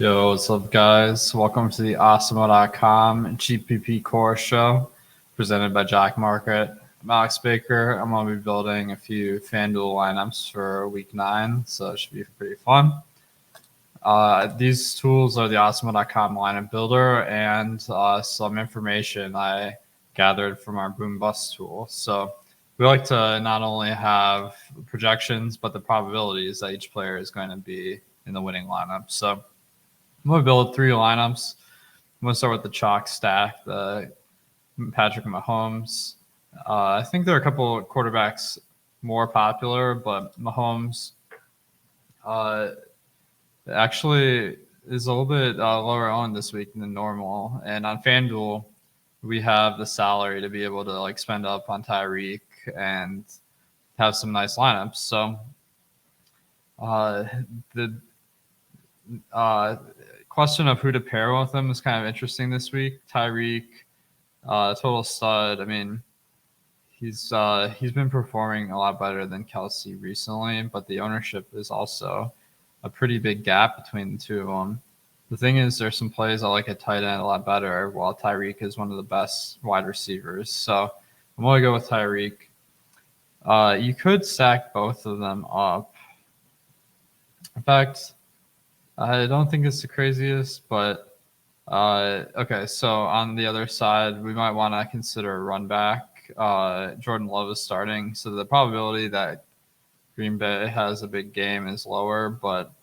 Yo, what's up, guys? Welcome to the Awesemo.com GPP Core Show, presented by Jock Market. I'm Alex Baker. I'm going to be building a few FanDuel lineups for Week 9, so it should be pretty fun. These tools are the Awesemo.com lineup builder and some information I gathered from our Boom Bust tool. So we like to not only have projections, but the probabilities that each player is going to be in the winning lineup. So I'm going to build 3 lineups. I'm going to start with the chalk stack, the Patrick Mahomes. I think there are a couple of quarterbacks more popular, but Mahomes actually is a little bit lower owned this week than normal. And on FanDuel, we have the salary to be able to spend up on Tyreek and have some nice lineups. So the question of who to pair with him is kind of interesting this week. Tyreek, total stud. I mean, he's been performing a lot better than Kelsey recently, but the ownership is also a pretty big gap between the two of them. The thing is, there's some plays I like at tight end a lot better, while Tyreek is one of the best wide receivers. So I'm going to go with Tyreek. You could stack both of them up. In fact, I don't think it's the craziest, but okay. So on the other side, we might want to consider a run back. Jordan Love is starting, so the probability that Green Bay has a big game is lower, but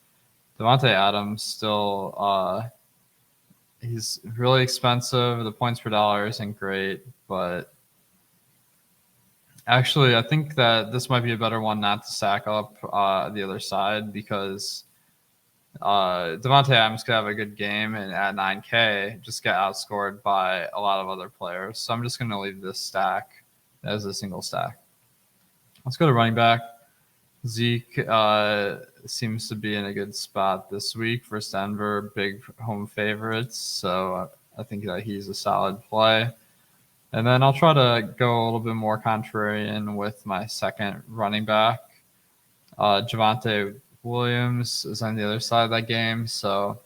Davonte Adams still, he's really expensive. The points per dollar isn't great, but actually I think that this might be a better one not to stack up the other side, because Davonte Adams could have a good game and at 9K just get outscored by a lot of other players. So I'm just going to leave this stack as a single stack. Let's go to running back. Zeke seems to be in a good spot this week versus Denver, big home favorites. So I think that he's a solid play. And then I'll try to go a little bit more contrarian with my second running back. Javonte Williams is on the other side of that game, so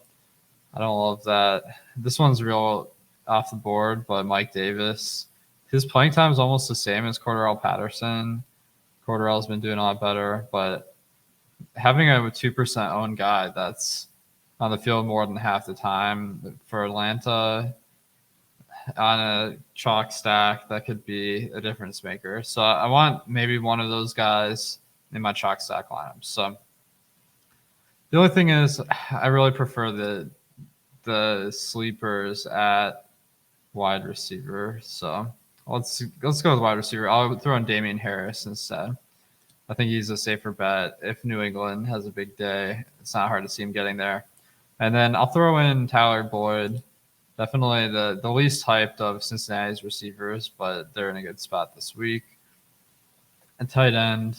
I don't love that. This one's real off the board, but Mike Davis, his playing time is almost the same as Cordarrelle Patterson. Cordarrelle's been doing a lot better, but having a 2% owned guy that's on the field more than half the time for Atlanta on a chalk stack, that could be a difference maker. So I want maybe one of those guys in my chalk stack lineup. So the only thing is, I really prefer the sleepers at wide receiver. So let's go with wide receiver. I'll throw in Damian Harris instead. I think he's a safer bet. If New England has a big day, it's not hard to see him getting there. And then I'll throw in Tyler Boyd. Definitely the least hyped of Cincinnati's receivers, but they're in a good spot this week. And tight end,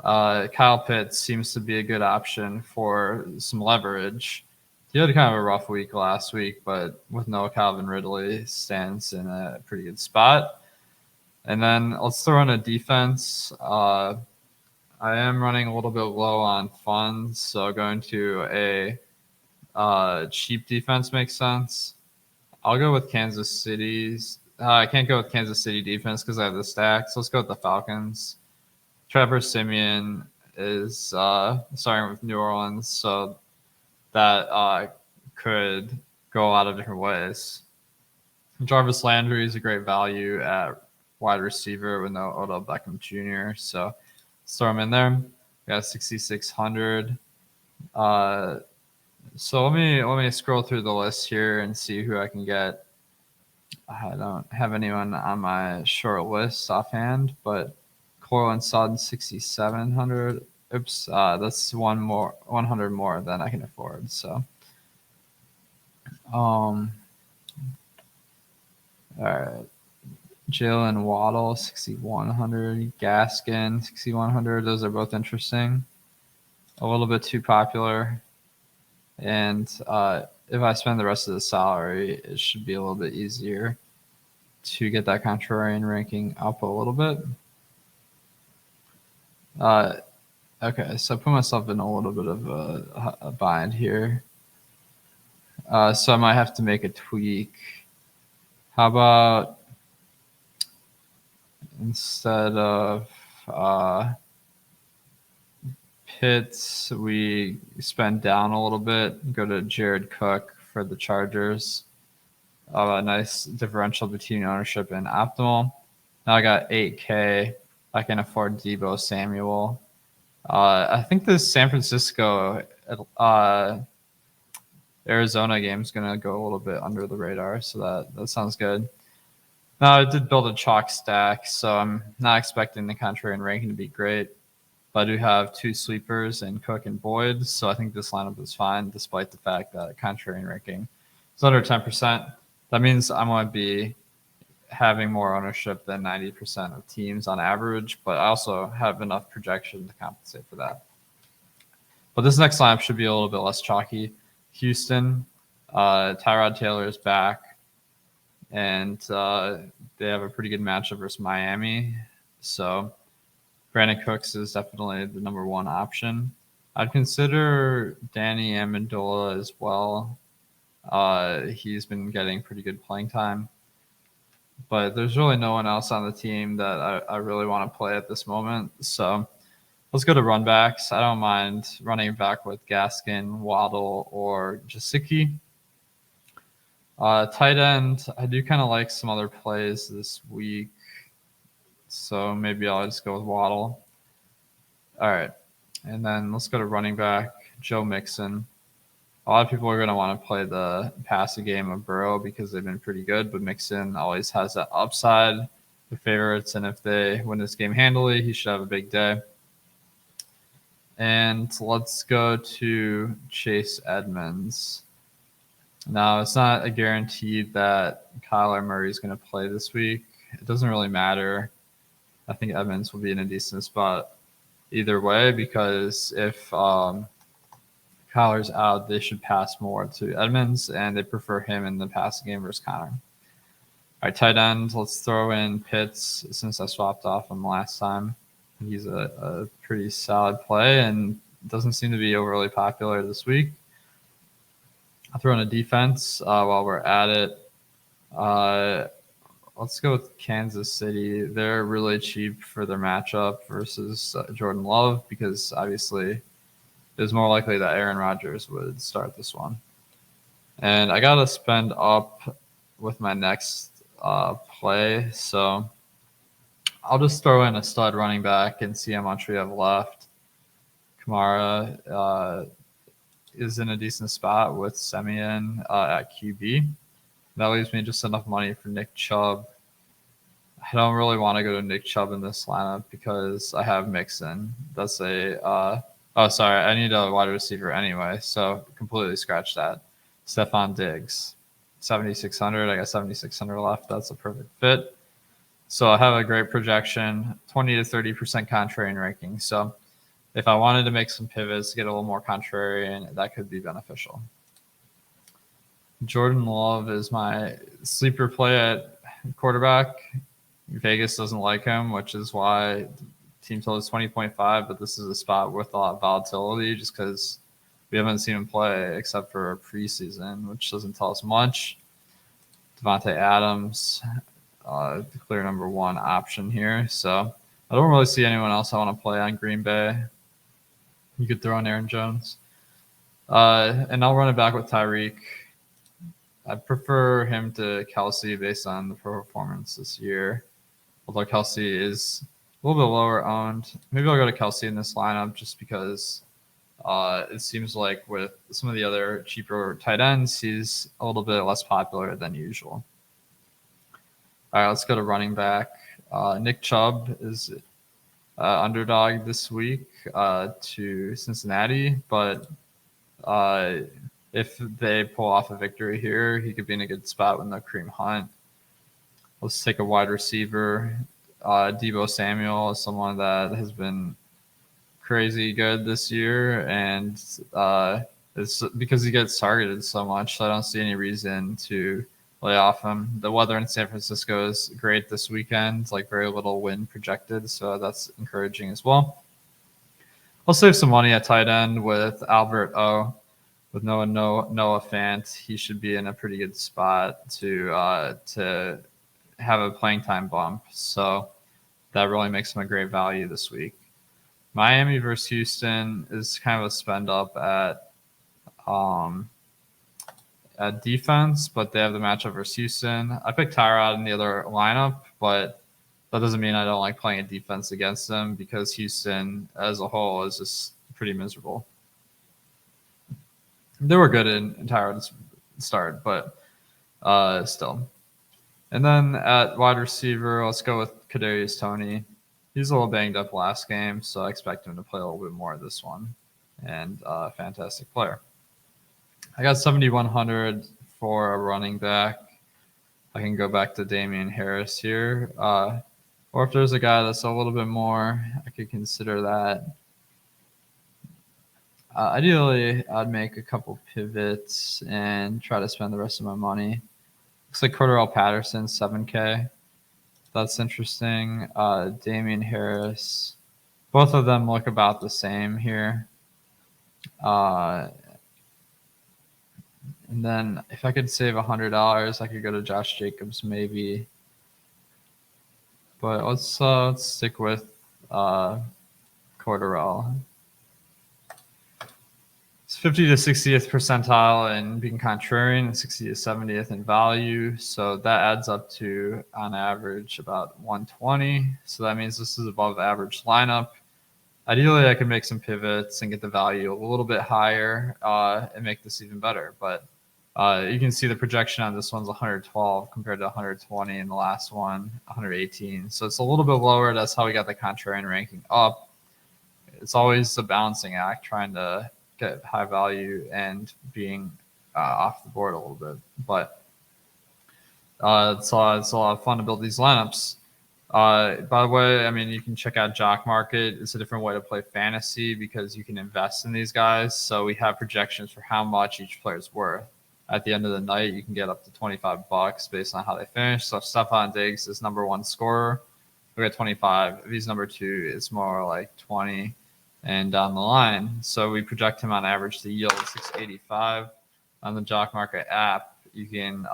Kyle Pitts seems to be a good option for some leverage. He had kind of a rough week last week, but with no Calvin Ridley, stands in a pretty good spot. And then let's throw in a defense. I am running a little bit low on funds, so going to a cheap defense makes sense. I'll go with Kansas City's. I can't go with Kansas City defense because I have the stacks. Let's go with the Falcons. Trevor Siemian is starting with New Orleans, so that could go a lot of different ways. Jarvis Landry is a great value at wide receiver with no Odell Beckham Jr., so let's throw him in there. We got 6,600. So let me scroll through the list here and see who I can get. I don't have anyone on my short list offhand, but Cortland Sutton 6,700. Oops, that's 100 more than I can afford. So, all right. Jalen Waddle 6,100. Gaskin 6,100. Those are both interesting. A little bit too popular. And if I spend the rest of the salary, it should be a little bit easier to get that contrarian ranking up a little bit. Okay, so I put myself in a little bit of a bind here. So I might have to make a tweak. How about instead of Pitts, we spend down a little bit, go to Jared Cook for the Chargers. A nice differential between ownership and optimal. Now I got 8K. I can afford Deebo Samuel. I think this San Francisco Arizona game is going to go a little bit under the radar, so that sounds good. Now, I did build a chalk stack, so I'm not expecting the contrarian ranking to be great. But I do have 2 sleepers in Cook and Boyd, so I think this lineup is fine, despite the fact that contrarian ranking is under 10%. That means I'm going to be having more ownership than 90% of teams on average, but I also have enough projection to compensate for that. But this next lineup should be a little bit less chalky. Houston, Tyrod Taylor is back, and they have a pretty good matchup versus Miami. So Brandon Cooks is definitely the number 1 option. I'd consider Danny Amendola as well. He's been getting pretty good playing time. But there's really no one else on the team that I really want to play at this moment. So let's go to run backs. I don't mind running back with Gaskin, Waddle, or Jasicki. Tight end, I do kind of like some other plays this week. So maybe I'll just go with Waddle. All right. And then let's go to running back, Joe Mixon. A lot of people are going to want to play the passing game of Burrow because they've been pretty good, but Mixon always has that upside, the favorites, and if they win this game handily, he should have a big day. And let's go to Chase Edmonds. Now, it's not a guarantee that Kyler Murray is going to play this week. It doesn't really matter. I think Edmonds will be in a decent spot either way because if Kyler's out, they should pass more to Edmonds, and they prefer him in the passing game versus Connor. All right, tight end. Let's throw in Pitts since I swapped off him last time. He's a pretty solid play and doesn't seem to be overly popular this week. I'll throw in a defense while we're at it. Let's go with Kansas City. They're really cheap for their matchup versus Jordan Love because obviously it was more likely that Aaron Rodgers would start this one. And I got to spend up with my next play. So I'll just throw in a stud running back and see how much we have left. Kamara is in a decent spot with Simeon at QB. That leaves me just enough money for Nick Chubb. I don't really want to go to Nick Chubb in this lineup because I have Mixon. That's I need a wide receiver anyway, so completely scratch that. Stephon Diggs, 7,600. I got 7,600 left. That's a perfect fit. So I have a great projection, 20 to 30% contrarian ranking. So if I wanted to make some pivots, get a little more contrarian, that could be beneficial. Jordan Love is my sleeper play at quarterback. Vegas doesn't like him, which is why team total is 20.5, but this is a spot with a lot of volatility just because we haven't seen him play except for preseason, which doesn't tell us much. Davonte Adams, the clear number 1 option here. So I don't really see anyone else I want to play on Green Bay. You could throw in Aaron Jones. And I'll run it back with Tyreek. I prefer him to Kelsey based on the performance this year. Although Kelsey is a little bit lower owned. Maybe I'll go to Kelsey in this lineup just because it seems like with some of the other cheaper tight ends, he's a little bit less popular than usual. All right, let's go to running back. Nick Chubb is underdog this week to Cincinnati, but if they pull off a victory here, he could be in a good spot with the Kareem Hunt. Let's take a wide receiver. Deebo Samuel is someone that has been crazy good this year, and it's because he gets targeted so much. So I don't see any reason to lay off him. The weather in San Francisco is great this weekend, like very little wind projected, so that's encouraging as well. I'll save some money at tight end with Albert O. with Noah Fant, he should be in a pretty good spot to have a playing time bump. So that really makes him a great value this week. Miami versus Houston is kind of a spend up at defense, but they have the matchup versus Houston. I picked Tyrod in the other lineup, but that doesn't mean I don't like playing a defense against them because Houston as a whole is just pretty miserable. They were good in Tyrod's start, but still. And then at wide receiver, let's go with Kadarius Toney. He's a little banged up last game, so I expect him to play a little bit more this one. And fantastic player. I got 7,100 for a running back. I can go back to Damian Harris here. Or if there's a guy that's a little bit more, I could consider that. Ideally, I'd make a couple pivots and try to spend the rest of my money. Looks like Cordarrelle Patterson, 7K. That's interesting. Damian Harris. Both of them look about the same here. And then if I could save $100, I could go to Josh Jacobs maybe. But let's stick with Cordarrelle. It's 50 to 60th percentile in being contrarian and 60 to 70th in value. So that adds up to, on average, about 120. So that means this is above average lineup. Ideally, I could make some pivots and get the value a little bit higher and make this even better. But you can see the projection on this one's 112 compared to 120 in the last one, 118. So it's a little bit lower. That's how we got the contrarian ranking up. It's always a balancing act, trying to get high value and being off the board a little bit. But it's a lot of fun to build these lineups. By the way, I mean, you can check out Jock Market. It's a different way to play fantasy because you can invest in these guys. So we have projections for how much each player is worth. At the end of the night, you can get up to $25 based on how they finish. So if Stephon Diggs is number one scorer, we get 25. If he's number two, it's more like 20 and down the line. So we project him on average to yield 685 on the Jock Market app. You can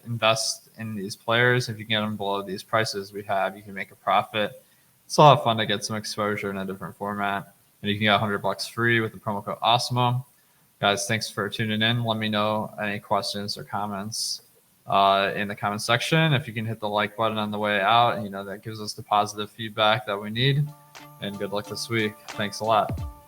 invest in these players. If you get them below these prices we have, you can make a profit. It's a lot of fun to get some exposure in a different format. And you can get $100 free with the promo code Awesemo. Guys, thanks for tuning in. Let me know any questions or comments in the comment section. If you can hit the like button on the way out, that gives us the positive feedback that we need. And good luck this week. Thanks a lot.